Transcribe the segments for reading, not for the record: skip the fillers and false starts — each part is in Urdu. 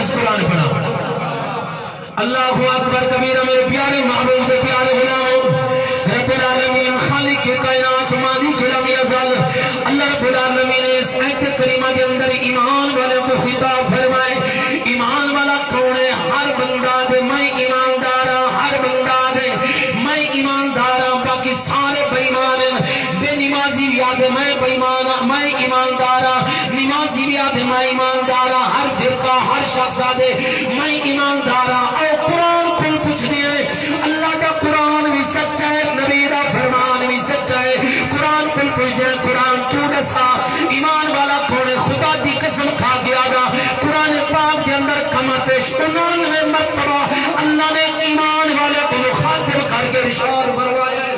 نماز قرآن پڑھا. اللہ اکبر کبیرہ. میرے پیارے محبوب کے پیارے غلاموں، رب العالمین خالق کائنات مالک لم یزل، اللہ رب العالمین نے اس آیت کریمہ کے اندر ایمان والے کو خطاب فرمائے. ایمان والا کون ہے؟ ہر بندہ دے میں ایماندار ہاں، ہر بندہ دے میں ایماندار ہاں. باقی سارے بے ایمان ہیں. بے نمازی بھی آدھے میں بے ایمان ہاں، میں ایماندار ہاں. نمازی بھی آدھے میں ایماندار ہاں. ہر فرقہ ہر شخص آدھے میں ایماندار ہاں. اور قرآن کل پوچھ دیے، اللہ کا قرآن بھی سچا ہے، نبی دا فرمان بھی سچا ہے. قرآن کل پوچھ دیے، قرآن تو دسا ایمان والا کون ہے؟ خدا دی قسم کھا گیا گا قرآن پاک کے اندر کما پیش 99 مرتبہ اللہ نے ایمان والے کو مخاطب کر کے ارشاد فرمایا ہے.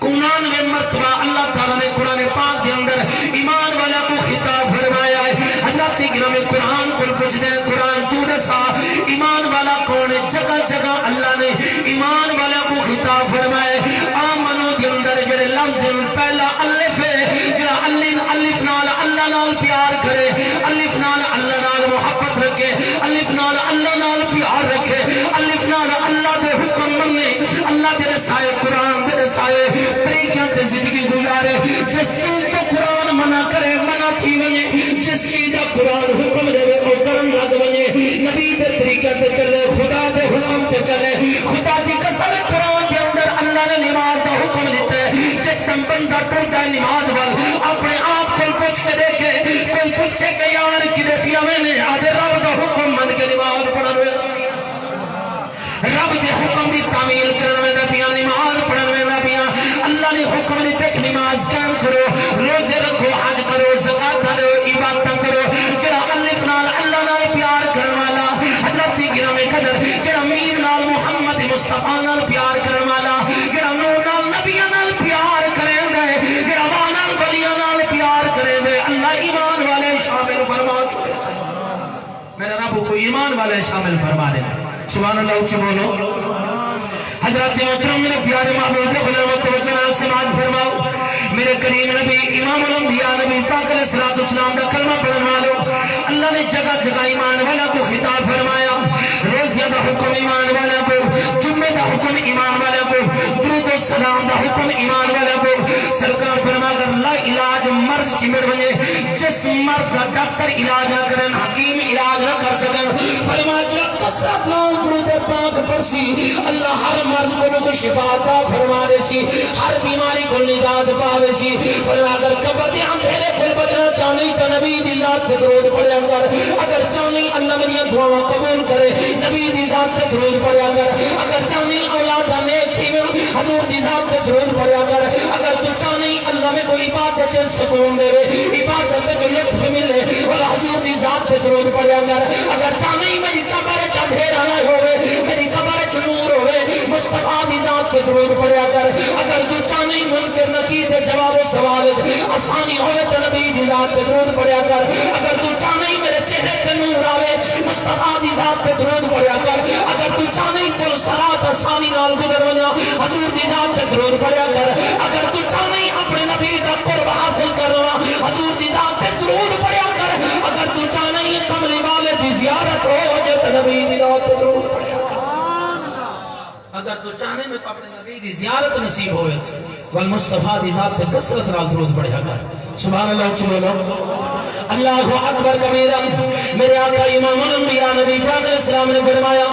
99 مرتبہ اللہ تعالیٰ نے قرآن پاک کے اندر ایمان والا کو خطاب فرمایا ہے. حضرات گرامی قرآن کل پوچھ دیں، قرآن تو دسا ایمان والا کون ہے؟ جگہ جگہ اللہ نے ایمان والا کو خطاب فرمایا ہے. آمنو کے اندر جڑے لفظ پہلا الف ہے، جڑا الف نال اللہ نال پیار کرے، الف نال اللہ نال محبت رکھے، الف نال اللہ نال پیار رکھے، الف نال اللہ دے حکم منے، اللہ دے رسائے قرآن دے رسائے طریقیاں تے زندگی گزارے. جس چیز کو قرآن منع کرے منع تھی ونجے، جس چیز کا قرآن حکم دے او کرن لگ ونجے، نبی دے طریقے تے چلے، خدا دے حکم تے چلے. خدا دی قسم قرآن کے اندر اللہ نے نماز دا حکم دیتا ہے. جتم بندہ ٹوٹ جائے نماز وال اپنے آپ کو پوچھ کے دیکھے، کوئی پوچھے کہ یار کدے پیا میں نے آدھے رب دا حکم من کے نماز پڑھن وے، رب دے حکم دی تعمیل کرن وے نبیاں، نماز پڑھن وے نبیاں. اللہ نے حکم دیتے کہ نماز قائم کرو، روزے رکھو، حج کرو، زکات دو، عبادت کرو. جڑا الف نال اللہ نال پیار کرن والا، حضرت گرامی قدر جڑا میم نال محمد مصطفیٰ نال پیار کرن والا، جڑا نور نال نبیاں نال پیار کریں دے، جڑا وا نال ولیاں نال پیار کریں دے، اللہ ایمان والے شامل فرما چھوڑے. میرا رب کو ایمان والے شامل فرما دے. سبحان اللہ. اچھے بولو. حضرات محترم میرے پیارے محبوب خدا توجہ نال سماعت فرماؤ. میرے کریم نبی امام الانبیاء نبی پاک علیہ السلام کا کلمہ پڑھن والو، اللہ نے جگہ جگہ ایمان والا کو خطاب فرمایا. روزہ دا حکم ایمان والا کو، جمعے دا حکم ایمان والا کو، درود و سلام دا حکم ایمان والا کو. سرکار فرما کر لا علاج مرض چمڑ بنے، جس مرض کا ڈاکٹر علاج نہ کرن، حکیم علاج نہ کر سکن، فرما جو کثرت نال درود پاک پڑھسی اللہ ہر مرض کو شفا عطا فرما دے سی، ہر بیماری کو نجات پاوے سی. فرما کر قبر دے اندھیرے کو بچنا چاہنی تو نبی دی ذات پہ درود پڑھیا کر. اگر چاہنی اللہ میری دعاواں قبول کرے نبی دی ذات پہ درود پڑھیا کر. اگر چاہنی اولاد نیک تھی حضور دی ذات پہ درود پڑھیا کر. اگر تو چاہنی اللہ میں کوئی عبادت سے سکون دے، عبادت سے لطف ملے اور حضور دی ذات پہ درود پڑھیا کر. اگر چاہنی میری قبر اندھیرا نہ ہوئے، میری قبر نور ہوئے، مصطفیٰ دی ذات پہ درود پڑھیا کر. اگر تو چاہنی منکر نکیر دے جواب سوال آسانی ہوئے تو نبی دی ذات پہ درود پڑھیا کر. اگر تو چاہنی میرے چہرے پہ نور آوے مصطفیٰ دی ذات پہ درود پڑھیا کر. اگر تو چاہنی کل صلاۃ آسانی نال گزر ونا حضور دی ذات پہ درود پڑھیا کر. اگر تو چاہنی اپنے نبی دا قرب حاصل کرنا حضور دی ذات پہ درود پڑھیا کر. اگر تو چاہنی کملی والے دی زیارت ہو جے تو نبی دی ذات پہ درود پڑھیا کر. اگر تو چاہنے میں تو اپنے نبی دی زیارت نصیب ہوئے والمصطفیٰ دی ذات پہ کثرت نال درود پڑھیا کر. سبحان اللہ. اچھے بولو. اللہ اکبر کبیرہ. میرے آقا امام الانبیاء نبی پاک علیہ السلام نے فرمایا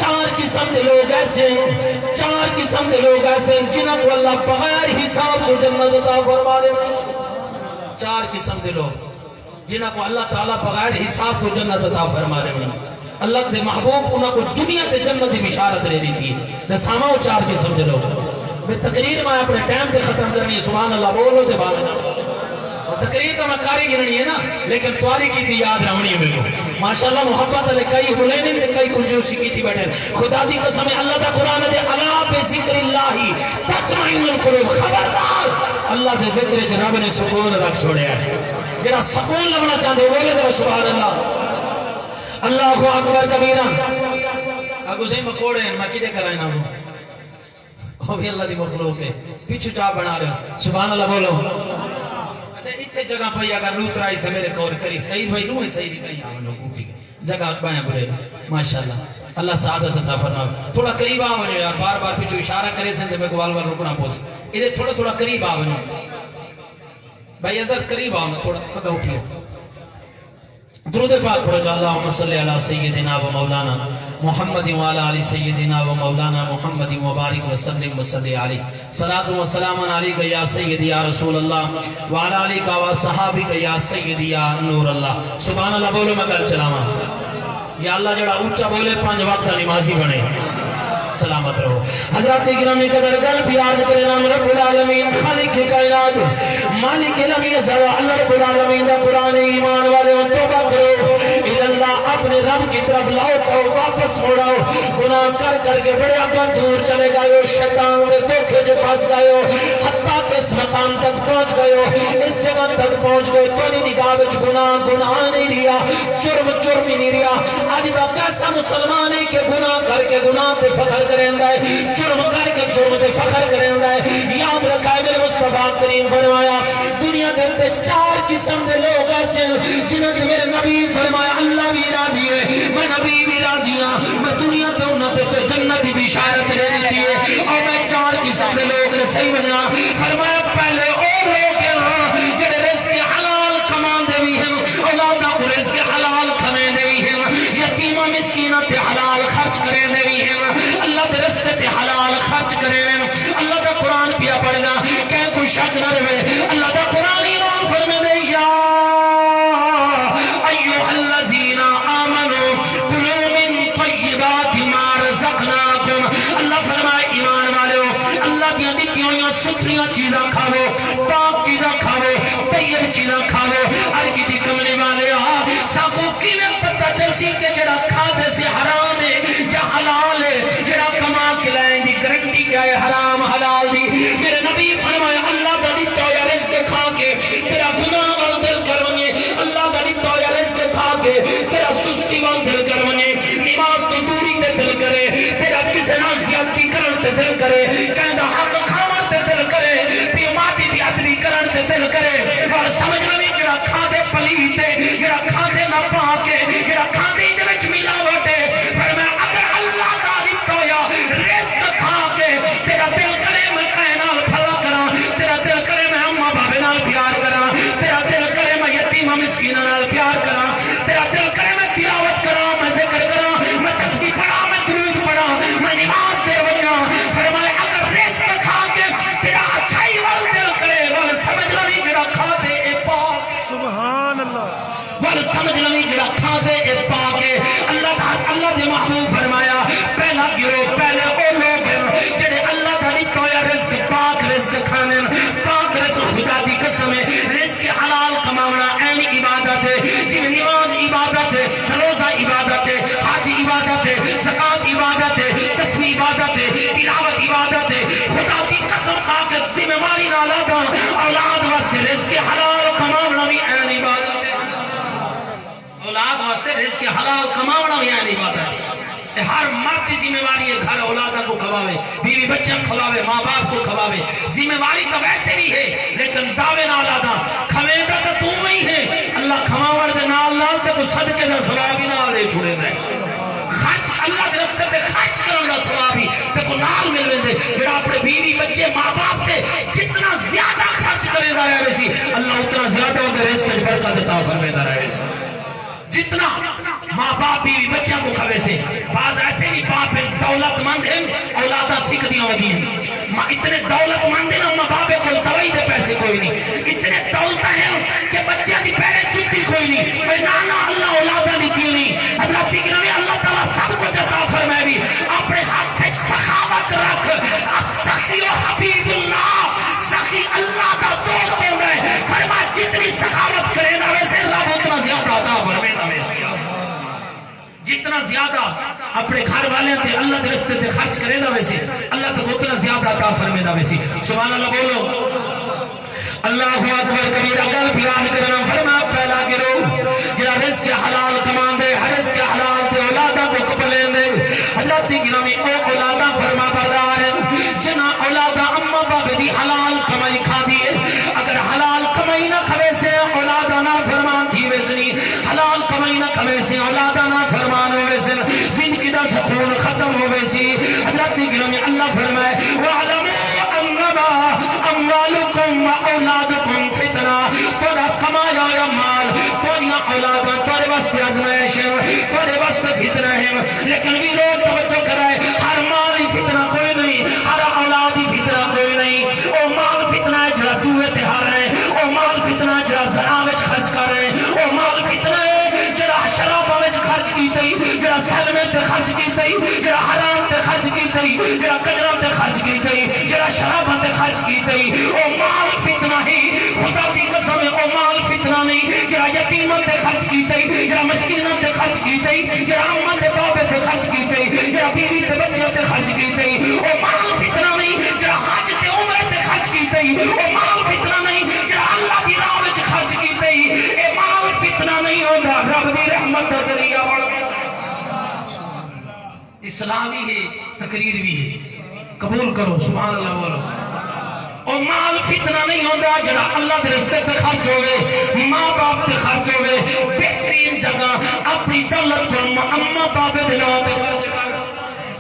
4 قسم کے لوگ ایسے ہیں، 4 قسم کے لوگ ایسے ہیں جنہاں کو اللہ بغیر حساب کو جنت عطا فرما دے. 4 قسم کے لوگ جنہاں کو اللہ تعالیٰ بغیر حساب کو جنت عطا فرما دے. اللہ کے محبوب انہوں کو دنیا تے جنت کی بشارت دے دی تھی. رسامہ 4 قسم کے لوگ. میں تقریر میں اپنے ٹائم پہ ختم کرنی ہے. سبحان اللہ بولو تے باوے نہ. اور تقریر تو میں کاری گرنی ہے نا، لیکن تواری کی تھی یاد رہنی ہے میرے کو. ماشاءاللہ محبت علی کئی حلینی نے کئی کنجوسی کی تھی بیٹھے. خدا دی قسم اللہ دا قرآن دے الا بذکر اللہ تطمئن القلوب. خبردار اللہ دے ذکر جناب نے سکون رکھ چھوڑیا ہے. جڑا سکون لگنا چاہتے بولے تو سبحان اللہ. اللہ اکبر کبیرہ. اب اسے مکوڑے ہیں میں کدے کرائیں نا وہ بھی اللہ دی مخلوق ہے. پیچھو چاہ بنا رہے ہو. سبحان اللہ بولو. اچھا جتھے جگہ پئی اگر لوترائی تھے میرے کور قریب سعید بھائی نو ہے سعید کہیں آؤں لوگ اوٹی جگہ بائیں بلے ماشاءاللہ اللہ سعادت عطا فرمائے تھوڑا قریب آؤں یار بار بار پیچھو اشارہ کرے سے میں گوال وال رکنا پوس انہیں تھوڑا تھوڑا قریب آؤں بھائی ازر قریب آؤں تھوڑا اگر اٹھیے درود پاک پڑھو جو اللہم صلی علی سیدنا و مولانا محمد و علی سیدنا و مولانا محمد مبارک وسلم وصلی علیہ صلاة و سلام علیکہ یا سیدی یا رسول اللہ وعلی علیکہ و صحابیکہ یا سیدی یا نور اللہ سبحان اللہ بولو میں گل چلاما یا اللہ جڑا اونچا بولے 5 وقت نمازی بنے سلامت رہو حضرات گرامی قدر گل پیار کرے نام رب العالمین خالق کائنات مالک لم یزل اللہ رب العالمین دا قرآن ایمان والے توبہ کرو اللہ اپنے رب کی طرف لاؤ واپس موڑاؤ گناہ کر کر کے بڑے آگا دور چلے گئے شیطان نے دھوکے جو پاس گئے حتیٰ کہ اس مقام تک پہنچ گئے اس جگہ تک پہنچ گئے تو نہیں نگاہ وچ گناہ نہیں ریا جرم ہی نہیں ریا آج دا کیسا مسلمان ہے کہ گناہ کر کے گناہ پہ فخر کریں گے جرم کر کے جرم پہ فخر کریں گے یاد رکھا ہے میرے مصطفیٰ کریم فرمایا دنیا دیتے 4 قسم دے لوگ ایسے جنہوں نے میرے نبی فرمایا اللہ بھی راضی ہے میں نبی بھی راضی ہوں میں دنیا پہ انہوں نے جنت بھی بشارت لے دیتی ہے اور میں 4 قسم دے لوگ نے صحیح بنیا فرمایا پہلے اور لوگ ہیں جنہیں رزق حلال کمان دے بھی ہیں اولادہ کو رزق حلال کھمیں دے بھی ہیں یتیمہ مسکینہ پہ حلال خرچ کریں دے بھی ہیں اللہ دے رستے پہ حلال خرچ کریں اللہ دا قرآن پیا پڑھنا کہ کوئی شک نہ رہے اللہ دا قرآن ایمان فرمے دے یا ایوہ الذین آمنوا کلوا من طیبات ما رزقناکم اللہ فرمائے ایمان والے اللہ دیاں دیتی ہوئیاں ستھریاں چیزاں کھاؤ پاک چیزاں کھاؤ طیب چیزاں کھاؤ ارکی دی کملی والے ساکو کی میں پتہ چلسی کہ جڑا کھا دے سے حرام ہے یا حلال ہے جڑا کما کے لائیں دی گرنٹی کیا ہے حرام حلال دی میرے نبی فرمایا اللہ دا دیتا یا رزق کھا کے تیرا گناہ وال دل کرونگے اللہ دا دیتا یا رزق کھا کے تیرا سستی وال دل کرونگے نماز تو دوری تے دل کرے تیرا کسے نال زیادتی کرن تے دل کرے کہندہ حق کھاون تے دل کرے پیماتی بھی عدلی کرن تے دل کرے اور سمجھ لوی جڑا کھا دے پلیتے جڑا کھا دے نہ پاکے جڑا کھا دے دے وچ ملاوٹے فرمایا اگر اللہ دا دیتا یا رزق کھا کے تیرا دل کرے میں کائنال بھلا کراں تیرا دل کرے میں اماں بابے نال پیار کراں تیرا دل کرے میں یتیمہ مسکینہ نال پیار کراں تیرا دل کرے میں تلاوت کراں میں ذکر کراں میں تسبیح پڑھاں میں درود پڑھاں میں نماز دے ونیاں فرمایا اگر رزق کھا کے تیرا اچھائی وال دل کرے وال سمجھ لوی جڑا کھا دے اے پاک سبحان اللہ وال سمجھ لوی جڑا کھا دے اے پاک ہے اللہ دے محبوب فرمایا پہلا گروہ پہلے او لوگ ہیں جڑے اللہ دا دیتا یا رزق پاک رزق کھانے پاک رزق خدا دی قسم ہے رزق حلال کماونا این عبادت ہے جن نماز عبادت ہے روزہ عبادت ہے حج عبادت ہے زکات عبادت ہے تسبیح عبادت ہے تلاوت عبادت ہے خدا دی قسم کھا کے ذمہ واری نہ لادا اولاد واسطے رزق حلال کماونا بھی این عبادت ہے اولاد واسطے رزق حلال کماونا بھی این عبادت ہے ہر مرد ذمہ واری ہے گھر اولادہ کو کھواوے بیوی بچہ کھواوے ماں باپ کو کھواوے ذمہ واری تو ویسے بھی ہے لیکن دعوے نہ اولادہ کھویدہ تو تو ہی ہے اللہ کھواور دے نال نال تے کو صدقے دا ثواب ہی نال دے چھوڑے دے خرچ اللہ دے رستے تے خرچ کرن دا ثواب ہی تے کو نال مل ویندے جڑا اپنے بیوی بچے ماں باپ تے جتنا زیادہ خرچ کرے دا رہے سی اللہ اتنا زیادہ ان دے رزق وچ برکت عطا فرمائے رہے سی جتنا ماں باپ بیوی بچوں کو کھوے سے بعض ایسے بھی باپ ہیں دولت مند ہیں اولادہ سکھ دیا ہوگی ہیں اتنے دولت مند ہیں ماں باپ کو دوائی دے پیسے کوئی نہیں اتنے دولت ہیں کہ بچے دی پہلے جتی کوئی نہیں میں نانا اللہ اولادہ دیتی نہیں حضرت اکرام اللہ تعالیٰ سب کو عطا فرمائے بھی اپنے ہاتھ میں سخاوت رکھ السخی حبیب اللہ سخی اللہ کا دوست ہو گئے فرما جتنی سخاوت کرے نا ویسے رب اتنا زیادہ عطا فرمائے نا ویسے جتنا زیادہ اپنے گھر والے تے اللہ دے رستے تے خرچ کرے دا ویسے اللہ تے اتنا زیادہ عطا فرمائے دا ویسے سبحان اللہ بولو اللہ اکبر کبیرہ گل بیان کرنا فرما پہلا گروہ یا رزق حلال کمان دے ہر رزق حلال تے اولادہ کو کپلے دے حضرت گرامی او اولادہ فرما بردار جنہ اولادہ اما بابے دی حلال کمائی کھا دیئے اگر حلال کمائی نہ کھوے سے دا نا فرمان ہوئے سن زندگی دا سکون ختم ہوئے سی حضرت گرامی اللہ فرمائے وَعْلَمُوا أَنَّمَا أَمْوَالُكُمْ وَأَوْلَادُكُمْ فِتْنَةٌ توڑا کمایا یا مال توڑیا اولاداں توڑے واسطے آزمائش ہیں توڑے واسطے فتنہ ہیں لیکن ویرو توجہ کرائے ہر مال ہی فتنہ کوئی نہیں ہر اولاد ہی فتنہ کوئی نہیں او مال فتنہ ہے جڑا چوہے تے ہار رہے ہیں او مال فتنہ ہے جڑا زنا وچ خرچ کر رہے ہیں او مال فتنہ ہے جڑا شراباں وچ خرچ کیتے جڑا سلمے تے خرچ کیتے جڑا حرام تے خرچ کیتے جڑا کنجراں تے خرچ کیتے جڑا شراباں تے خرچ کیتے او مال فتنہ ہی خدا دی قسم او مال فتنہ نہیں جڑا یتیماں تے خرچ کیتے جڑا مسکیناں تے خرچ کیتے جڑا اماں تے بابے تے خرچ کیتے جڑا بیوی تے بچوں تے خرچ کیتے او مال فتنہ نہیں جڑا حج تے عمرے تے خرچ کیتے او مال فتنہ نہیں جڑا اللہ دی راہ وچ خرچ کیتے اے مال فتنہ نہیں ہوندا رب دی رحمت دا ذریعہ بن اسلام بھی ہے تقریر بھی ہے قبول کرو سبحان اللہ بولو اور مال فتنہ نہیں ہوتا جڑا اللہ دے رستے تے خرچ ہوئے ماں باپ تے خرچ ہوئے بہترین جگہ اپنی دولت کو اماں باپ دے نام تے خرچ کر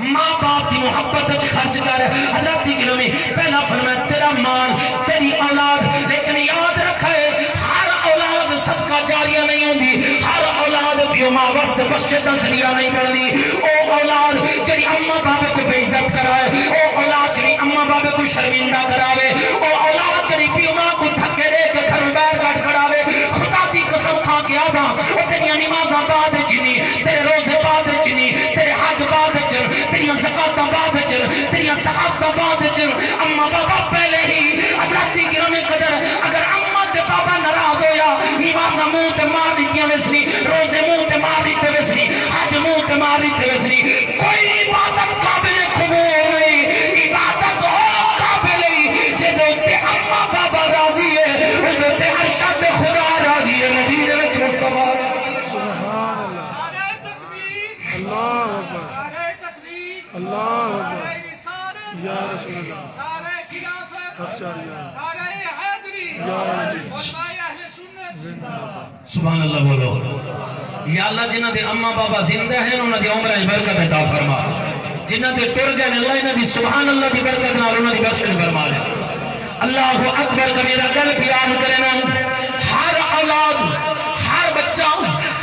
ماں باپ دی محبت وچ خرچ کر حضرت گرامی پہلا فرمایا تیرا مال تیری اولاد لیکن یاد رکھے ہر اولاد صدقہ جاریہ نہیں ہوندی ہر اولاد بھی ماں واسطے مسجد دا ذریعہ نہیں بنتی او اولاد جڑی اماں باپ کو بے عزت کرائے او اولاد جڑی اماں باپ کو شرمندہ کراوے او اولاد جڑی پیو ماں کو تھکے دے کے گھر بیر گھٹ کراوے خدا دی قسم کھا کے آبا او تیری نمازاں بعد چنی تیرے روزے بعد چنی تیرے حج بعد چن تیری زکاتاں بعد چن تیری سخاوتاں بعد چن اماں بابا پہلے ہی حضرت گرامی قدر اگر اماں تے بابا ناراض ہویا نمازاں منہ تے مار دیتیاں ویسنی روزے منہ تے مار دیتے ویسنی حج منہ تے مار دیتے ویسنی کوئی عبادت قابل قبول نہیں عبادت او قابل نہیں جدو تے اماں بابا راضی ہے جدو تے ارشد خدا راضی ہے مدینے میں مصطفیٰ سبحان اللہ اللہ اکبر یا رسول اللہ سبحان اللہ بولو یا اللہ جنہ دے اماں بابا زندہ ہیں انہوں نے عمرہ برکت عطا فرما جنہ دے ٹر گئے اللہ انہوں نے سبحان اللہ دی برکت نال انہوں نے بخشش فرما لے اللہ اکبر کبیرہ کل بیان کرنا ہر اولاد ہر بچہ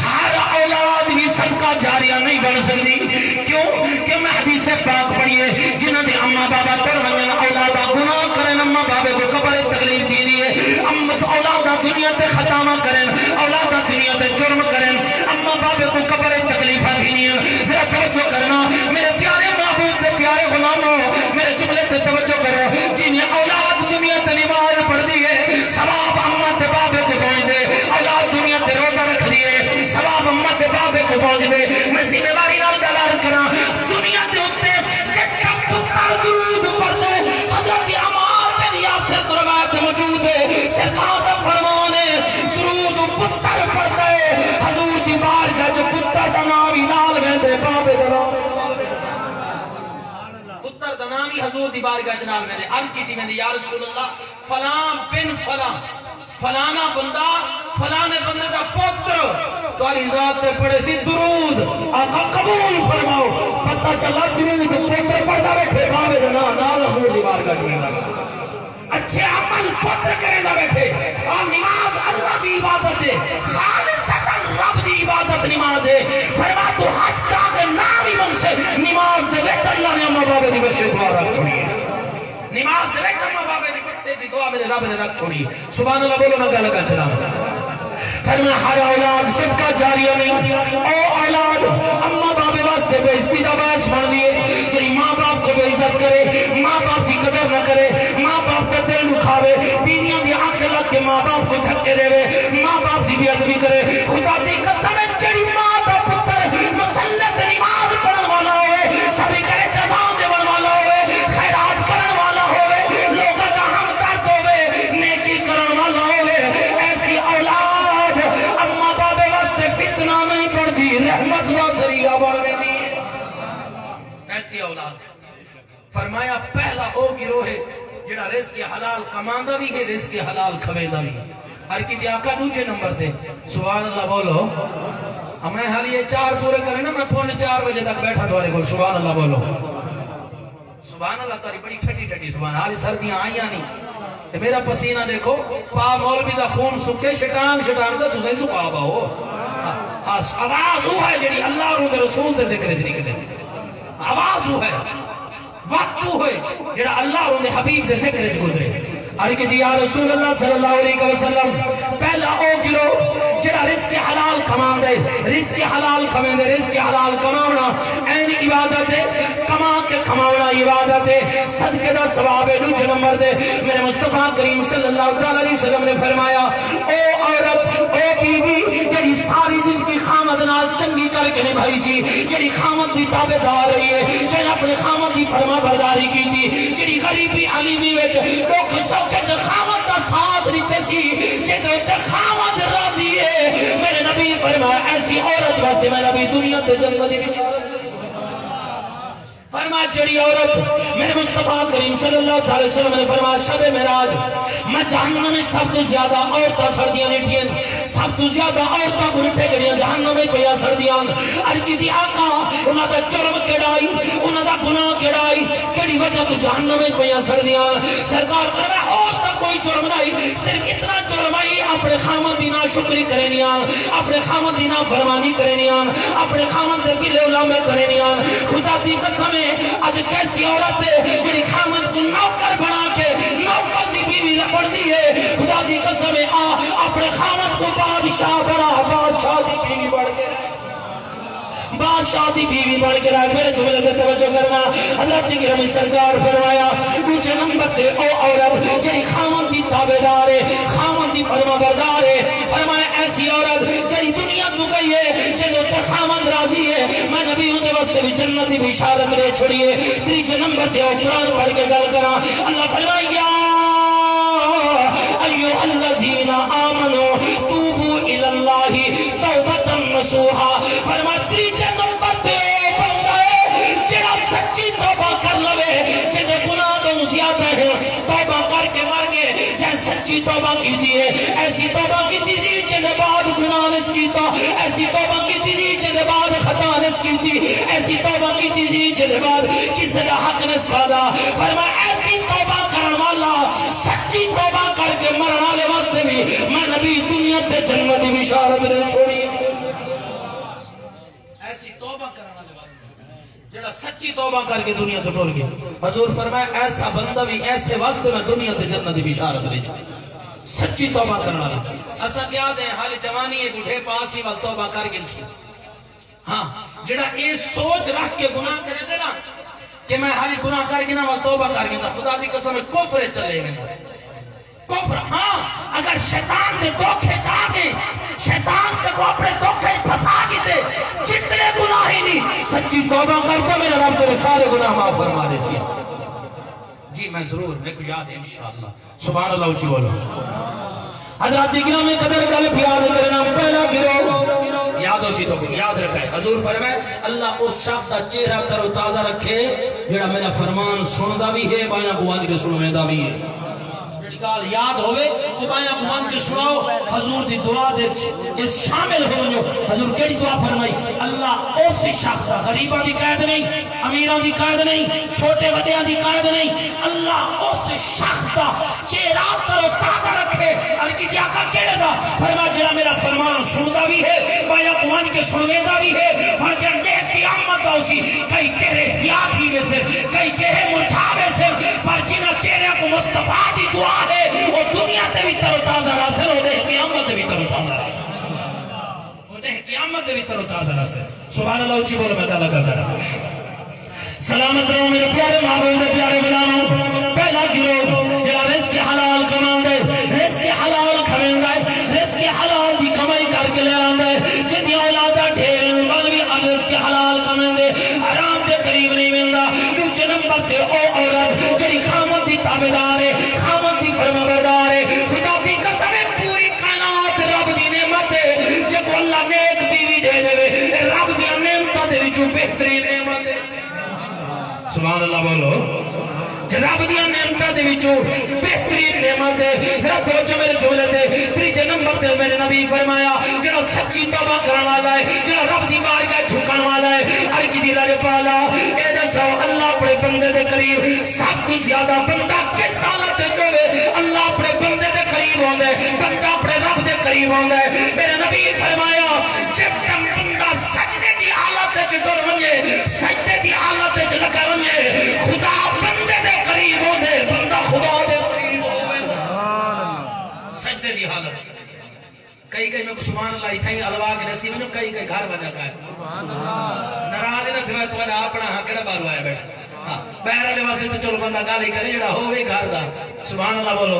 ہر اولاد بھی صدقہ جاریہ نہیں بن سکتی کیوں کہ میں حدیث پاک پڑھیے جنہ دے اماں بابا ٹر ونجن اولادہ گناہ کریں اماں بابے کو قبر تکلیف دی دیئے اولادہ دنیا تے خطامہ کریں اولادہ دنیا تے جرم کریں اماں بابے کو قبر تکلیفہ دینی ہے ذرا توجہ کرنا میرے پیارے معبود تے پیارے غلاموں میرے جملے تے توجہ کرو جنہیں اولاد دنیا تے نماز پڑھ دیئے ثواب اماں تے بابے کو پہنچ دے اولاد دنیا تے روزہ رکھ دیئے ثواب اماں تے بابے کو پہنچ دے میں ذمہ داری نال دلال کرا دنیا تے ہوتے جٹا پتر درود پڑھ دے حضرت عمار بن یاسر روایت موجود ہے سرکار دا فرمان ہے درود پتر پڑھ دے حضور دی بارگاہ جو پتر دا نام ہی نال ویندے بابے دا نام پتر دا نام ہی حضور دی بارگاہ جنال ویندے عرض کیتی ویندے یا رسول اللہ فلاں بن فلاں فلانا بندہ فلانے بندے دا پتر تاری ذات تے پڑھے سی درود آقا قبول فرماؤ پتہ چلا درود پتر پڑھتا بیٹھے بابے دا نال حضور دی بارگاہ جنال اچھے عمل پتر کرے دا بیٹھے اور نماز اللہ دی عبادت ہے خالصتا رب دی عبادت نماز ہے فرما تو حج کا کے نام امام سے نماز دے وچ اللہ نے اماں بابے دی بخشش دعا رکھ چھوڑی ہے نماز دے وچ اماں بابے دی بخشش دی دعا میرے رب نے رکھ چھوڑی ہے سبحان اللہ بولو میں گل کر چلا فرما ہر اولاد صدقہ جاریہ نہیں او اولاد اماں بابے واسطے بے عزتی دا باعث بن دیے جی ماں باپ کو بے عزت کرے ماں باپ کی قدر نہ کرے ماں باپ کا دل دکھاوے بیویاں دی آنکھ لگ کے ماں باپ کو دھکے دے ماں باپ دی بے ادبی کرے خدا دی قسم جڑی ماں دا پتر مسلط نماز پڑھن والا ہوئے سبھی کرے جزا دیون والا ہوئے خیرات کرن والا ہوئے لوگاں دا ہمدرد ہوئے نیکی کرن والا ہوئے ایسی اولاد اماں بابے واسطے فتنہ نہیں پڑھتی رحمت دا ذریعہ بن گئی ایسی اولاد فرمایا پہلا او گروہ ہے جڑا رزق حلال کماندا بھی ہے رزق حلال کھویندا بھی ہے ہر کی دی آقا دوسرے نمبر تے سبحان اللہ بولو میں حال یہ 4 پورے کریں نا، میں 3:45 بجے تک بیٹھا دوارے کو. سبحان اللہ بولو. سبحان اللہ کری بڑی ٹھٹی ٹھٹی سبحان. حالی سردیاں آئیاں نہیں تے میرا پسینہ دیکھو پا مولوی دا خون سکے شٹان شٹان دا تسیں سکا باؤ. آواز وہ ہے جڑی اللہ اور رسول دے ذکر وچ نکلے. آواز وہ ہے وقت وہ ہے جڑا اللہ اور حبیب دے ذکر وچ گزرے. کہ یا رسول اللہ صلی اللہ علیہ وسلم پہلا او گرو جڑا رزق حلال کمان دے. رزق حلال کمان دے. رزق حلال کماونا این عبادت ہے. کما کے کماونا عبادت ہے. صدقے دا ثواب ہے. دوسرے نمبر دے میرے مصطفیٰ کریم صلی اللہ علیہ وسلم نے فرمایا او عورت او بی بی جڑی ساری زندگی خامد نال چنگی کر کے نبھائی سی، جڑی خامد دی تابعدار رہی ہے، جڑی اپنے خامد دی فرما برداری کی تھی، جڑی غریبی علیمی وچ دکھ سکھ خامد دا ساتھ دیتے سی، جدوں تے خامد راضی ہے. میرے نبی فرمایا ایسی عورت واسطے میں نبی دنیا تے جنت دی بشارت فرمایا. جڑی عورت میرے مصطفیٰ کریم صلی اللہ علیہ وسلم نے فرمایا شب معراج میں جہنم میں سب تو زیادہ عورتاں سردیاں نیٹھیاں، سب تو زیادہ عورتاں گھنٹے گڑیاں جہنم میں پیا سردیاں. عرقی دی آقا انہاں دا جرم کیڑائی، انہاں دا گناہ کیڑائی، کیڑی وجہ تو جہنم میں پیا سردیاں. سرکار فرمایا عورتاں کوئی جرم نہیں، صرف اتنا جرم ہے اپنے خامد دی ناشکری کرینیاں، اپنے خامد دی نافرمانی کرینیاں، اپنے خامد دے گلے علامے کرینیاں. خدا دی قسم ہے آج کیسی عورت ہے جڑی خامد کو نوکر بنا کے نوکر دی بیوی پڑھ دی ہے. خدا دی قسم ہے اپنے خامد کو بادشاہ بنا، بادشاہ دی بیوی بڑھ کے بادشاہ دی بیوی بڑھ کے رہے. میرے جملے پہ توجہ کرنا. حضرت گرامی سرکار فرمایا دوسرے نمبر پہ او عورت جڑی خامد دی تابعدار ہے، خامد دی فرما بردار ہے. فرمایا ایسی عورت جڑی دنیا تو گئی ہے جدوں تے خامد راضی ہے میں نبی دے واسطے بھی جنت دی بشارت لے چھڑیے. تیسرے نمبر تے او قرآن پڑھ کے گل کراں. اللہ فرمایا ایھا الذین آمنوا توبوا الی اللہ توبۃ نصوحا. فرمایا تیسرے نمبر تے بندہ ہے جڑا سچی توبہ کر لوے، جے گناہ تو زیادہ ہے توبہ کر کے مر گئے. جے سچی توبہ کی دی ہے ایسی توبہ کی دی سی جے بعد گناہ نس کیتا، ایسی توبہ کی دی سی جے بعد خطا نس کیتی، ایسی توبہ کی دی سی جے بعد کسی دا حق نس کھادا. فرمایا ایسی توبہ کرن والا سچی توبہ کر کے مرن والے واسطے بھی میں نبی دنیا تے جنت دی بشارت نے چھوڑی. ایسی توبہ کرن والے واسطے جڑا سچی توبہ کر کے دنیا تو ٹر گیا. حضور فرمایا ایسا بندہ بھی ایسے واسطے میں دنیا تے جنت دی بشارت نے چھوڑی. سچی توبہ کرن والا. اسا کیا دیں حال جوانی ہے بوڑھے پاس ہی ول توبہ کر کے ہاں جڑا اے سوچ رکھ کے گناہ کرے دے نا کہ میں حالی گناہ کر کے نا ول توبہ کر کے خدا دی قسم کفر چلے گئے. کفر ہاں اگر شیطان نے دھوکے جا کے شیطان تے کو اپنے دھوکے پھنسا کے دے جتنے گناہ ہی نہیں سچی توبہ کر کے میرے رب تیرے سارے گناہ معاف فرما دے سی. جی میں ضرور میرے کو یاد ہے انشاءاللہ. سبحان اللہ اونچی بولو. حضرات جی گرامی قدر کل پیار کرنا پہلا گروہ یاد ہو سی تو یاد رکھے. حضور فرمائے اللہ اس شخص کا چہرہ تر و تازہ رکھے جڑا میرا فرمان سندا بھی ہے بایا گوان کے سنویندا بھی ہے. گال یاد ہوئے کہ بایا گوان کے سناؤ حضور دی دعا دے اس شامل ہو جو. حضور کیڑی دعا فرمائی اللہ اس شخص کا غریباں دی قید نہیں، امیراں دی قید نہیں، چھوٹے وڈیاں دی قید نہیں. اللہ اس شخص کا چہرہ تر و تازہ رکھے. کی دیا کا کیڑے دا فرما جڑا میرا فرمان سندا بھی ہے بایا گوان کے سنویندا بھی ہے. اور جن دے قیامت اسی کئی چہرے سیاہ ہی ویسے کئی چہرے مرجھا ویسے پر جنہ چہرے کو مصطفیٰ دی دعا ہے وہ دنیا تے بھی تر و تازہ راسل ہو دے قیامت تے بھی تر و تازہ راسل ہو دے قیامت تے بھی تر و تازہ راسل. سبحان اللہ اونچی بولو میں تعالیٰ کا درہ. سلامت رہو میرے پیارے محبوب میرے پیارے غلاموں. پہلا گروہ جڑا رزق حلال کمان دے، رزق حلال کھویں گے، رزق حلال دی کمائی کر کے لے آندے جن دی اولاداں ڈھیر بن بھی رزق حلال کمان دے حرام دے قریب نہیں ملدا. دوسرے نمبر تے او عورت جڑی خامد دی تابعدار ہے، خامد دی فرمانبردار ہے. خدا دی قسم ہے پوری کائنات رب دی نعمت ہے. جب اللہ نیک بیوی دے دے رب دی نعمت دے وچوں بہترین نعمت ہے. سبحان اللہ بولو. رب دیا نعمتاں دے وچوں بہترین نعمت ہے ذرا توجہ میرے جملے تے تیجے نمبر تے میرے نبی فرمایا جڑا سچی توبہ کرن والا ہے جڑا رب دی بارگاہ جھکن والا ہے عرض دی لالے پالا اے دسو اللہ اپنے بندے دے قریب سب کچھ زیادہ بندہ کس حالت وچ ہوے اللہ اپنے بندے دے قریب ہوندا ہے بندہ اپنے رب دے قریب ہوندا ہے میرے نبی فرمایا جب تک بندہ سجدے دی حالت وچ ڈر ونجے سجدے دی حالت وچ لگا ونجے خدا بندے دے قریب ہوندا ہے بندہ خدا دے قریب ہوندا سجدے دی حالت کئی میں سبحان اللہ اتھائی علوا کے نصیب میں کئی گھر بنا کا ہے ناراض نہ تھوڑا تو اپنا ہاں کڑا بارو آیا بیٹھا بہر والے واسطے تو چلو بندہ گالی کرے جڑا ہوے گھر دا سبحان اللہ بولو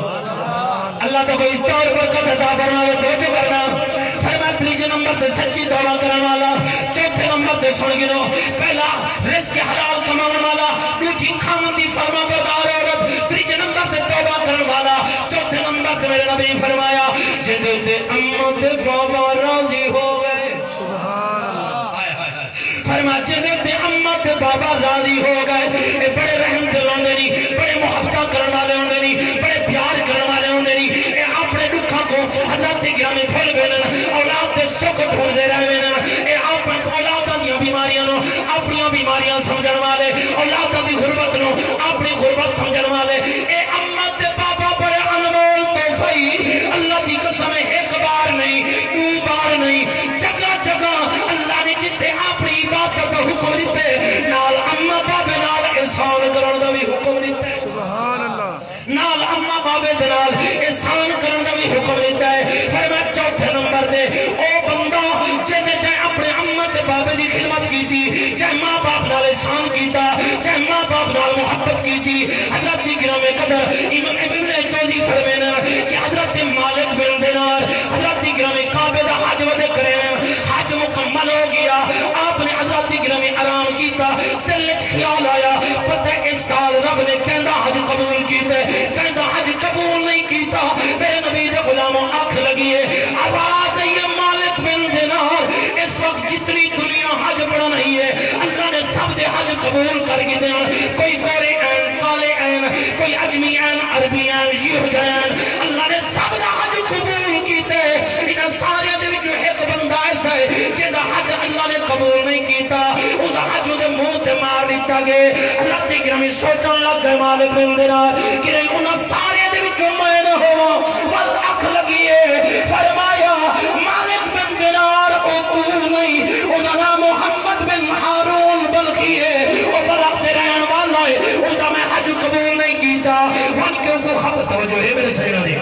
اللہ تو کوئی اس طور پر کب عطا فرمائے توجہ کرنا فرمایا تیجے نمبر تے سچی توبہ کرنے والا چوتھے نمبر تے سن گنو پہلا رزق حلال کماون والا دوسری خاوند دی فرما بردار عورت تیجے نمبر تے توبہ کرنے والا چوتھے نمبر تے میرے نبی فرمایا جدے تے اماں تے بابا راضی ہو گئے سبحان اللہ فرمایا جدے تے اماں تے بابا راضی ہو گئے اے بڑے رحم دل ہوندے نہیں بڑے محبت کرنے والے ہوندے نہیں بڑے پیار کرنے والے ہوندے نہیں اے اپنے دکھاں کو حضرت گرامی بھول گئے اولاد دے سکھ ڈھونڈتے رہے اے اپنے اولاداں دی بیماریاں نو اپنی بیماریاں سمجھن والے اولاداں دی غربت نو اپنی غربت سمجھن والے اے اماں تے بابا بڑے انمول تحفے اللہ دی قسم ایک بار نہیں دو بار نہیں جگہ جگہ اللہ نے جتے اپنی عبادت کا حکم دیتے نال اماں بابے نال احسان کرن دا بھی حکم دیتا ہے سبحان اللہ نال اماں بابے دے نال احسان کرن دا بھی حکم دیتا ہے فرمایا چوتھے نمبر دے او بندہ جے چاہے اپنے اماں تے بابے دی خدمت کیتی چاہے ماں باپ نال احسان کیتا چاہے ماں باپ نال محبت کیتی حضرت گرام قدر امام ابن جوزی فرمانا کہ حضرت مالک بن دینار حضرت گرامی کعبے دا حج ودے کرے حج مکمل ہو گیا آپ نے حضرت گرامی آرام کیتا دل وچ خیال آیا پتہ اس سال رب نے کہندا حج قبول کیتا کہندا حج قبول نہیں کیتا میرے نبی دے غلاموں آنکھ لگی ہے آواز ہے یہ مالک بن دینار اس وقت جتنی دنیا حج پڑھا نہیں ہے اللہ نے سب دے حج قبول کر کے دیں کوئی گورے عین کالے عین کوئی عجمی عین عربی عین یہ عین اللہ نے سب دا حج قبول کیتے انہاں سارے دے وچ ایک بندہ ایسا ہے جہدا حج اللہ نے قبول نہیں کیتا او دا حج دے منہ تے مار دتا گئے حضرت گرامی سوچن لگ گئے مالک بن دینار کہ انہاں سارے دے وچ میں نہ ہواں ول اکھ لگی ہے فرمایا مالک بن دینار او تو نہیں او دا نام محمد بن ہارون بلخی ہے او بلخ دے رہن والا ہے او دا میں حج قبول نہیں کیتا ون کے کو خبر توجہ ہے میرے سیرہ دی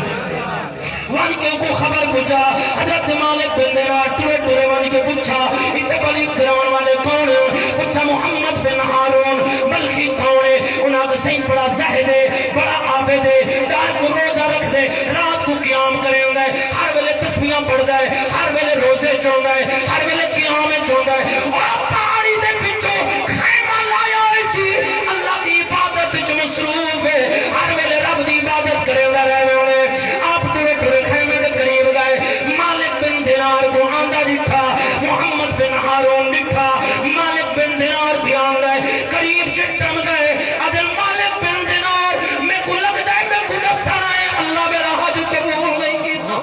وان کے کو خبر پوچھا حضرت مالک بن دینار ٹورے ٹورے وان کے پوچھا اتنے بلیغ درون والے کون ہیں پوچھا محمد بن ہارون بلخی کون ہے انہاں کا صحیح بڑا زہد ہے بڑا عابد ہے دار کو روزہ رکھ دے رات کو قیام کرے ہوندہ ہے ہر ویلے تسبیحاں پڑھدا ہے ہر ویلے روزے چوندا ہے ہر ویلے قیام چوندا ہے اور پہاڑی دے پیچھے خیمہ لایا اسی اللہ دی عبادت وچ مصروف ہے ہر ویلے رب دی عبادت کرے ہوندہ رہے ہوندے آپ ٹورے ٹورے خیمے دے قریب گئے مالک بن دینار کو آندہ دکھا محمد بن ہارون دکھا مالک بن دینار دھیان گئے قریب چٹم گئے اگر مالک بن دینار میں کو لگ دائے میں کو دسانا ہے اللہ میرا حج قبول نہیں کیتا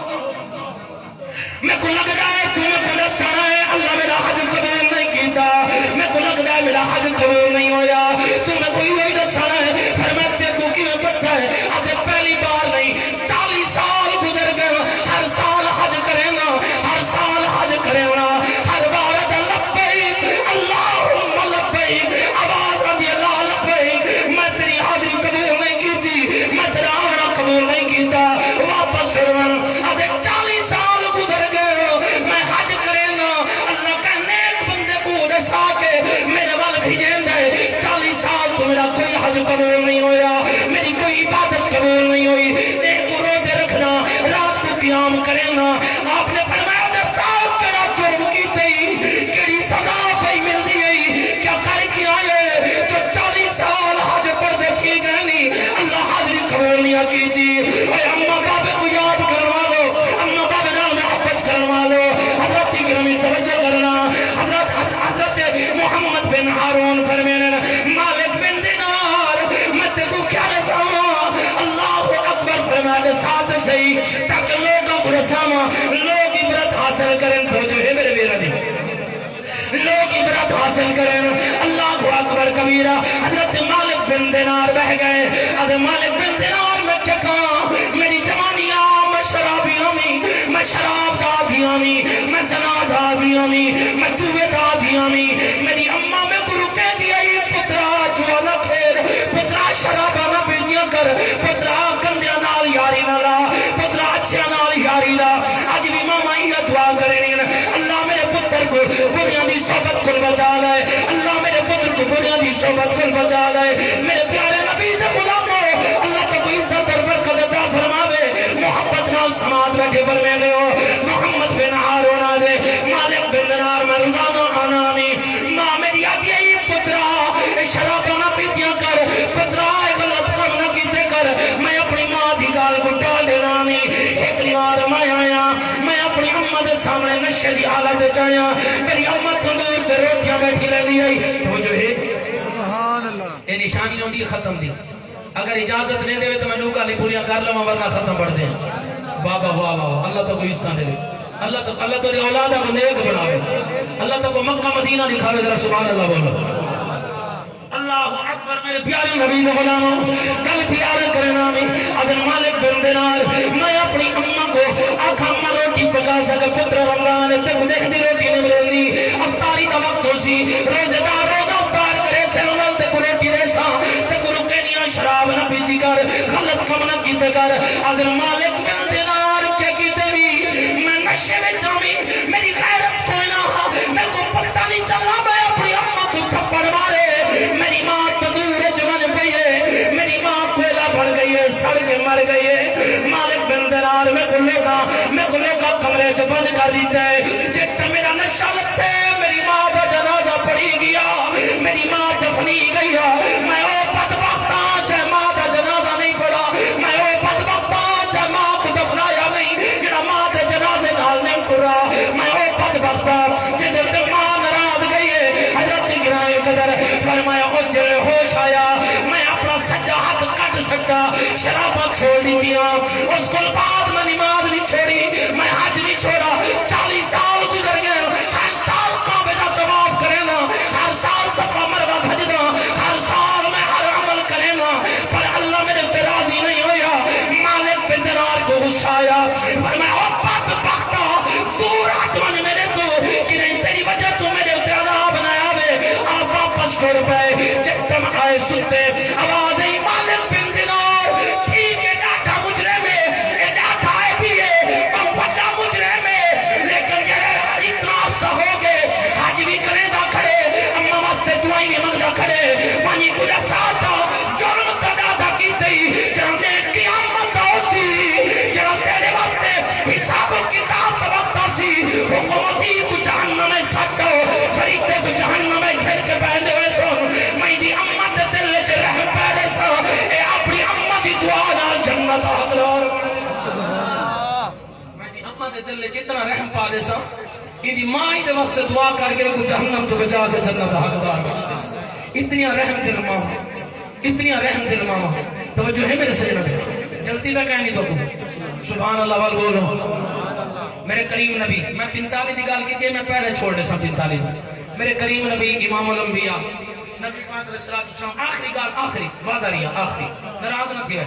میں کو لگ دائے تو میں کو دسانا ہے اللہ میرا حج قبول نہیں کیتا میں کو لگ دائے میرا حج قبول نہیں ہویا تو میں کو یہ دسانا ہے فرماتے کو کیوں پتہ ہے اب پہلی بار نہیں 40 سال گزر گئے ہر سال حج کرنا ہر سال حج کرنا ہر بار لبیک اللہم لبیک آواز رضی اللہ لبیک میں تیری حاضری قبول نہیں کی تھی میں تیرا آنا قبول نہیں کیتا واپس کرون اب 40 سال گزر گئے میں حج کرنا اللہ کا نیک بندے کو رسا کے میرے وال بھیجیں گئے 40 سال تو میرا کوئی حج قبول نہیں ہویا میری کوئی عبادت قبول نہیں ہوئی نیک روزے رکھنا رات کو قیام کرنا آپ نے فرمایا میں صاحب کڑا جرم کی تھی کڑی سزا پہ مل دی کیا کر کے آئے جو 40 سال حج پر دیکھی گئے نہیں اللہ حاضری قبول نہیں کی تھی اے اماں بابے کو یاد کروا لو اماں بابے نال محبت کروا لو حضرت گرامی توجہ کرنا حضرت محمد بن ہارون فرمینا مالک بن دینار میں تے کو کیا حاصل کریں تو جو ہے میرے بیرہ دی لوگ عبرت حاصل کریں اللہ اکبر کبیرہ حضرت مالک بن دینار بہ گئے حضرت مالک بن دینار میں کیا کہاں میری جوانیاں میں شرابیوں میں شراب دا دیاں میں زنا دا دیاں میں جوے دا دیاں میری اممہ میں گرو کہہ دیا پترا جوانا پھر پترا شرابہ نہ پیدیاں کر پترا گندیاں نال یاری نہ لا پترا اچھا نال یاری لا آج بھی ماما یہ دعا کریں اللہ میرے پتر کو دنیا دی صحبت کل بچا لائے اللہ میرے پتر کو دنیا دی صحبت کل بچا لائے میرے پیارے نبی دے غلاموں اللہ کو عزت اور برکت عطا فرماوے محبت نال سماعت بیٹھے فرمینے ہو محمد بن ہارون آدے مالک بن دینار میں روزانہ آنامی ماں میری آدھی ہے پترا شرابہ نہ پیتیاں کر پترا غلط کم نہ کیتے کر میں اپنی ماں دی گال کو ڈال دینا ایک لیوار میں آیا میں اپنی امہ دے سامنے نشے دی حالت چاہیا میری امہ تندور پہ روٹیاں بیٹھی رہ دی آئی تو جو ہے سبحان اللہ یہ نشانی ہوندی ختم دی اگر اجازت نہیں دے تو میں لوگا لی پوریاں کر لوں ورنہ ختم پڑھ دیں بابا واہ اللہ تو کوئی اس طرح دے اللہ تو اولادہ کو نیک بناوے اللہ تو کو مکہ مدینہ دکھاوے ذرا سبحان اللہ بولو اللہ اکبر میرے پیارے نبی کے غلاموں کل پیار کرنا میں حضرت مالک بن دینار میں اپنی اماں کو آنکھ اماں روٹی پکا سکا پتر رمضان تک دیکھ دی روٹی نہیں ملندی افطاری کا وقت ہو سی روزے دار روزہ افطار کرے سلمان تک روٹی ریسا تک رکینیاں شراب نہ پیتی کر غلط کم نہ کیتے کر حضرت مالک بن دینار کیا کیتے بھی میں نشے میں جامی میری غیرت کوئی نہ میں کو پتہ نہیں چلا میں اپنی اماں کو تھپڑ مارے میری ماں تدور جوان پئی ہے میری ماں پیدا پڑ گئی ہے سڑ کے مر گئی ہے مالک بن دینار میں گلے کا کمرے جو بند کر دیتا ہے جتا میرا نشہ لگتا ہے میری ماں کا جنازہ پڑھی گیا میری ماں دفنی گئی میں او بدبختہ جائے ماں کا جنازہ نہیں پڑھا میں او بدبختہ جائے ماں کو دفنایا نہیں جڑا ماں کے جنازے نال نہیں پڑھا میں او بدبختہ جدر تے ماں ناراض گئی ہے حضرت گرائے قدر فرمایا اس جلے ہوش آیا میں اپنا سجا ہاتھ کٹ سکتا شرابہ چھوڑ دی دیا اس کو بعد میں نماز نہیں چھوڑی میں حج نہیں چھوڑا 40 سال گزر گئے ہر سال کعبے کا طواف کرنا ہر سال صفا مروہ بھجنا ہر سال میں ہر عمل کرنا پر اللہ میرے تے راضی نہیں ہویا مالک بن دینار کو غصہ آیا فرمایا او بدبختہ دور ہٹوان میرے تو کہ نہیں تیری وجہ تو میرے تے عذاب نہ آوے آپ واپس کر پائے جب تم آئے سنتے آواز ہی مالک بن دینار ٹھیک ہے ڈاٹا مجرم ہے یہ ڈاٹا ہے بھی ہے اور بڑا مجرم ہے لیکن یہ اتنا عرصہ ہو گئے حج بھی کرے دا کھڑے اما واسطے دعائی بھی مگدہ کھڑے وانی کجا ساتھا جرم تدا دا کی تئی جرم نے قیامت دا سی جرم تیرے واسطے حساب و کتاب تبقتا سی حکومتی کو جہنم میں سکتا فریقے کو جہنم میں گھر کے پہنے ہوئے سن میں دی اممہ تے دل چے رحم پہنے سا اے اپنی اممہ دی دعا نال جنت حقدار میں دی اممہ تے دل چے اتنا رحم پہنے سا ان دی ماں ہی دے واسطے دعا کر کے کو جہنم تو بچا کے جنت حقدار اتنی رحم دل ماں اتنی رحم دل ماں توجہ ہے میرے سجنہ جلتی تھا کہیں نہیں تو سبحان اللہ وال بولو میرے کریم نبی میں 45 دی گال کی تھی میں پہلے چھوڑ دے سا 45 میرے کریم نبی امام الانبیاء نبی پاک علیہ السلام آخری گال آخری وعدہ رہا آخری ناراض نہ تھی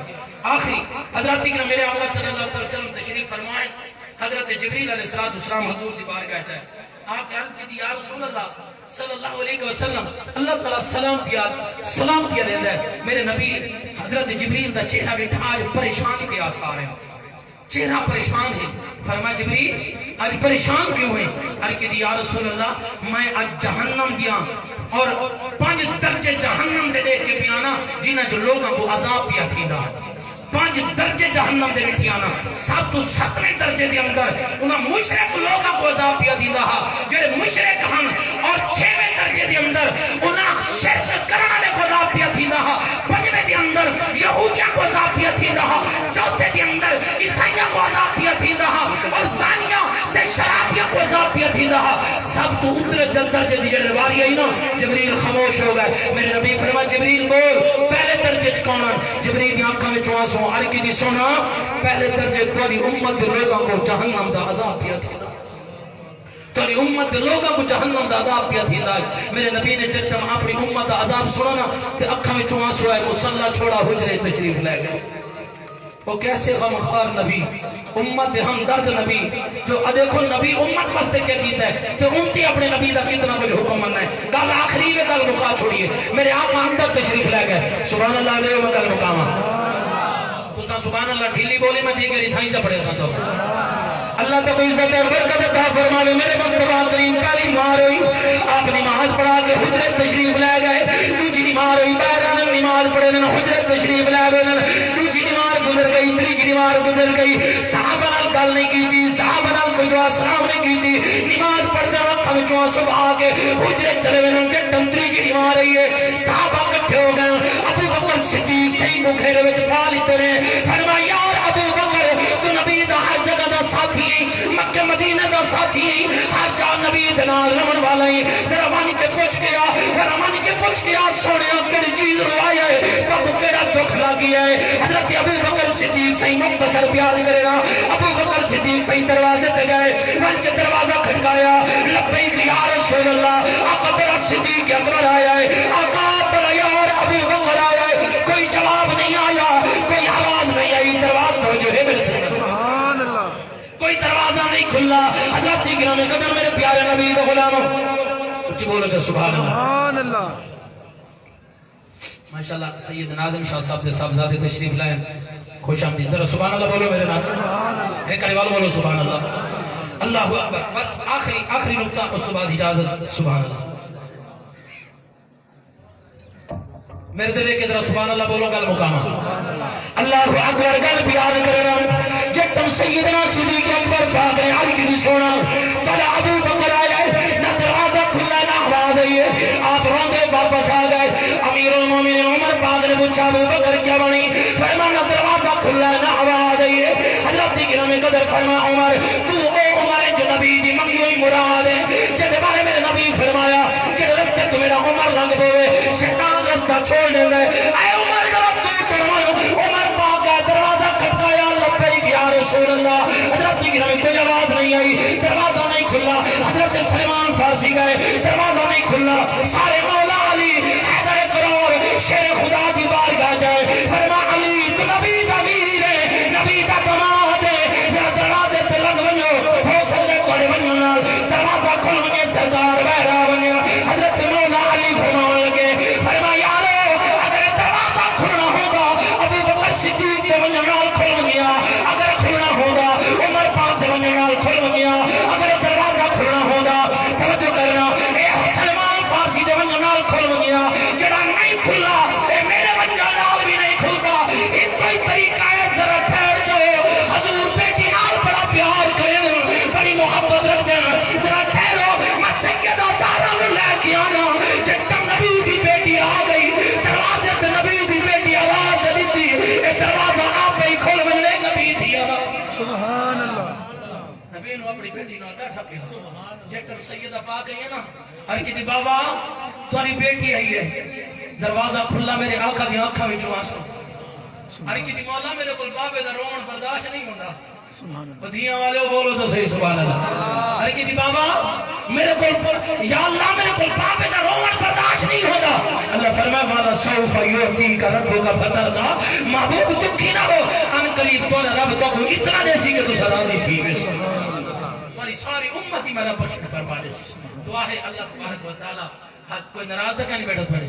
آخری حضرت اکرم میرے آقا صلی اللہ علیہ وسلم تشریف فرمائیں حضرت جبریل علیہ السلام حضور دی بارگاہ چاہے آپ کی عرض کی تھی یا رسول اللہ صلی اللہ علیہ وسلم اللہ تعالیٰ سلام کیا دیندہ ہے میرے نبی حضرت جبریل دا چہرہ بٹھا آج پریشانی کے آثار ہیں چہرہ پریشان ہے فرمایا جبریل آج پریشان کیوں ہیں عرض کی تھی یا رسول اللہ میں آج جہنم دیا اور 5 درجے جہنم دے دے کے بیانا جنہ جو لوگوں کو عذاب پیا تھی دا 5 درجے جہنم دے بیٹھی آنا 7 درجے دے اندر انہاں مشرک لوگاں کو عذاب پیا دی دا جڑے مشرک ہن اور 6 درجے دے اندر انہاں شرک کرانے کو عذاب پیا تھی دا 5 دے اندر یہودیاں کو عذاب پیا تھی دا 4 دے اندر عیسائیاں کو عذاب پیا تھی دا اور زانیاں تے شرابیاں کو عذاب پیا تھی دا سب تو اتر درجے دی جڑے واری آئی نا جبریل خاموش ہو گئے میرے نبی فرمایا جبریل بول پہلے درجے چ کون جبریل دی آنکھاں وچ آنسو ہر کی سونا پہلے درجے تمہاری امت کے لوگوں کو جہنم دا عذاب دیا تھا تاری امت دے لوگاں کو جہنم دا عذاب پیا تھیندا ہے میرے نبی نے جتم اپنی امت دا عذاب سننا تے اکھاں وچوں آنسو آئے مصلی چھوڑا حجرے تشریف لے گئے وہ کیسے غمخوار نبی امت ہمدرد نبی جو دیکھو نبی امت واسطے کیا کیتا ہے تو امتی اپنے نبی دا کتنا کچھ حکم مننا ہے گل آخری میں گل مکا چھوڑیے میرے آقا اندر تشریف لے گئے سبحان اللہ علیہ و گل مکاما تو سبحان اللہ ڈھیلی بولی میں دیگری تھائیں چپڑے سا تو اللہ تو کوئی عزت اور برکت عطا فرمائے میرے مصطفیٰ کریم پہلی نماز ہوئی آپ نماز پڑھا کے حجرت تشریف لے گئے دوسری نماز ہوئی بہران نماز پڑھے دن حجرت تشریف لے گئے دوسری نماز گزر گئی تیسری نماز گزر گئی صحابہ نال گل نہیں کی تھی صحابہ نال کوئی دعا سلام نہیں کی تھی نماز پڑھتے وقت وچوں صبح آ کے حجرت چلے گئے جٹم تیسری نماز رہی ہے صحابہ اکٹھے ہو گئے ابو بکر صدیق صحیح کو گھیرے وچ پا لیتے رہے فرمایا یار ابو بکر تو نبی دا ہر جگہ دا ساتھی مکہ مدینہ دا ساتھی ہر جا نبی دنال رمن والا ہی ذرا مانی کے پوچھ گیا سوڑیا کڑی چیز روایا ہے تب کڑا دکھ لگیا ہے حضرت ابو بکر صدیق صحیح مختصر بیان کرے گا ابو بکر صدیق صحیح دروازے پہ گئے من کے دروازہ کھٹکایا لبیک یا رسول اللہ آقا تیرا صدیق اکبر آیا ہے آقا تیرا یار ابو بکر آیا ہے کوئی جواب نہیں آیا کوئی آواز نہیں آئی دروازہ جو ہے میرے سے سبحان اللہ کوئی دروازہ نہیں کھلا حضرت گرامی قدر میرے پیارے نبی و غلاموں کچھ بولو تو سبحان اللہ سبحان اللہ ماشاءاللہ سید ناظم شاہ صاحب دے صاحبزادے تشریف لائیں خوش آمدید ذرا سبحان اللہ بولو میرے ناظم سبحان اللہ ایک کریوال بولو سبحان اللہ اللہ اکبر بس آخری نقطہ اس بعد اجازت سبحان اللہ میرے دلے کے طرح سبحان اللہ بولو گل مقامہ اللہ اکبر گل بیان کرنا جب تم سیدنا صدیق اکبر بھاگ رہے علی کی سونا تلا ابو بکر آیا نہ دروازہ کھلا نہ آواز آئی ہے آپ روندے واپس آ گئے امیر المومنین عمر پاک نے پوچھا ابو بکر کیا بنی فرمایا نہ دروازہ کھلا نہ آواز آئی ہے حضرت گرامی قدر فرمایا عمر تو اے عمر جو نبی دی منگی ہوئی مراد ہے جب بارے میرے نبی فرمایا کہ رستے تو میرا عمر لنگ ہوئے شیطان رستہ چھوڑ دیں گے اے عمر ذرا تو فرمایا عمر پاک کا دروازہ کھٹکایا لبیک یا رسول اللہ حضرت گرامی کوئی آواز نہیں آئی دروازہ نہیں کھلا حضرت سلیمان فارسی گئے دروازہ نہیں کھلا سارے مولا علی حیدر قرار شیر خدا دی بارگاہ جائے فرما علی تو نبی دا ویر ہے نبی دا دماد ہے ذرا دروازے تے لگ ونجو ہو سکتے کوڑے ونجو نال دروازہ کھل ونجے سرکار بہرا ونجے حضرت مولا علی فرمان لگے فرما یارو اگر دروازہ کھلنا ہوگا ابو بکر صدیق دے ونجے نال کھل ونجیا اگر کھلنا ہوگا عمر پاک دے ونجے نال کھل ونجیا اگر دروازہ کھلنا ہوگا توجہ کرنا اے سلمان فارسی دے ونجے نال کھل ونجیا جڑا نہیں کھلا اے میرے ونجے نال بھی نہیں کھلتا ایک کوئی طریقہ ہے ذرا ٹھہر جاؤ حضور بیٹی نال بڑا پیار کریں بڑی محبت رکھ دیں ذرا ٹھہرو میں سیدہ زہرا نے لے کے آنا جب تک نبی دی بیٹی آ گئی دروازے تے نبی دی بیٹی آواز دی تھی اے دروازہ آپ ہی کھول ونجے نبی دی آواز سبحان اللہ نبی نو اپنی بیٹی نال بیٹھا پیا جب تک سیدہ پا گئی ہے نا ہر کہتی بابا تمہاری بیٹی آئی ہے دروازہ کھلا میرے آقا دی آنکھاں وچوں آنسو ہر کہتی مولا میرے کول بابے دا رون برداشت نہیں ہوندا سبحان اللہ بدیاں والے بولو تو صحیح سبحان اللہ ہر کہتی بابا میرے کول یا اللہ میرے کول بابے دا رون برداشت نہیں ہوندا اللہ فرمایا والا سوف یعطیک ربک فترضا محبوب دکھی نہ ہو ان قریب تو رب تو اتنا دے سی کہ تو راضی تھی ہماری ساری امت ہی میرا بخش فرما دے دعا ہے اللہ تبارک و تعالی حق کوئی ناراض نہ کرنی بیٹھا تمہارے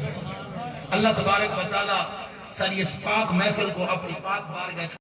اللہ تبارک و تعالی ساری اس پاک محفل کو اپنی پاک بارگاہ